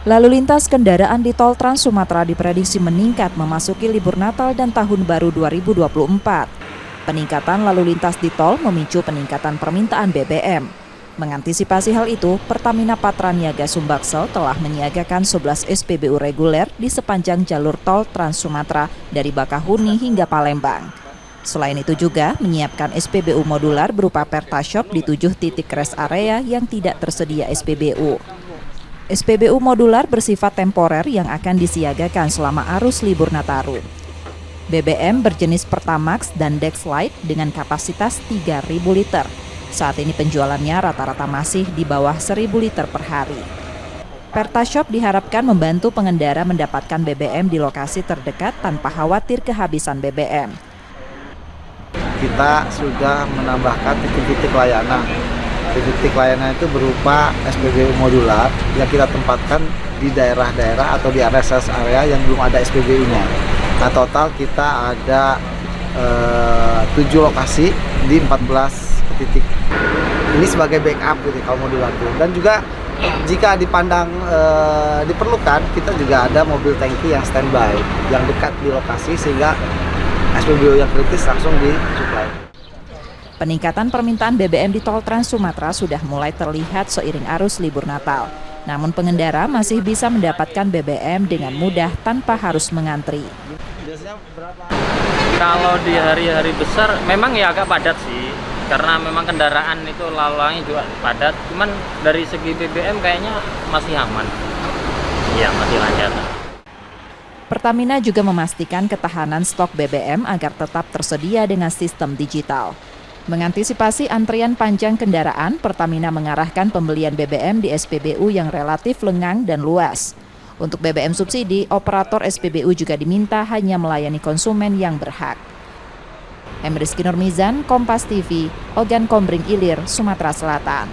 Lalu lintas kendaraan di tol Trans Sumatera diprediksi meningkat memasuki libur Natal dan Tahun Baru 2024. Peningkatan lalu lintas di tol memicu peningkatan permintaan BBM. Mengantisipasi hal itu, Pertamina Patraniaga Sumbaksel telah menyiagakan 11 SPBU reguler di sepanjang jalur tol Trans Sumatera dari Bakahuni hingga Palembang. Selain itu juga menyiapkan SPBU modular berupa Pertashop di 7 titik rest area yang tidak tersedia SPBU. SPBU modular bersifat temporer yang akan disiagakan selama arus libur Nataru. BBM berjenis Pertamax dan Dexlite dengan kapasitas 3.000 liter. Saat ini penjualannya rata-rata masih di bawah 1.000 liter per hari. Pertashop diharapkan membantu pengendara mendapatkan BBM di lokasi terdekat tanpa khawatir kehabisan BBM. Kita sudah menambahkan titik-titik layanan. Titik layanan itu berupa SPBU modular yang kita tempatkan di daerah-daerah atau di rest area yang belum ada SPBU-nya. Nah, total kita ada 7 lokasi di 14 titik. Ini sebagai backup gitu kalau modular itu. Dan juga jika dipandang diperlukan, kita juga ada mobil tangki yang standby yang dekat di lokasi sehingga SPBU yang kritis langsung disuplai. Peningkatan permintaan BBM di tol Trans Sumatera sudah mulai terlihat seiring arus libur Natal. Namun pengendara masih bisa mendapatkan BBM dengan mudah tanpa harus mengantri. Kalau di hari-hari besar memang ya agak padat sih, karena memang kendaraan itu lalu juga padat. Cuman dari segi BBM kayaknya masih aman. Iya, masih lancar. Pertamina juga memastikan ketahanan stok BBM agar tetap tersedia dengan sistem digital. Mengantisipasi antrian panjang kendaraan, Pertamina mengarahkan pembelian BBM di SPBU yang relatif lengang dan luas. Untuk BBM subsidi, operator SPBU juga diminta hanya melayani konsumen yang berhak. Rizky Nurmizan, Kompas TV, Ogan Kombring Ilir, Sumatera Selatan.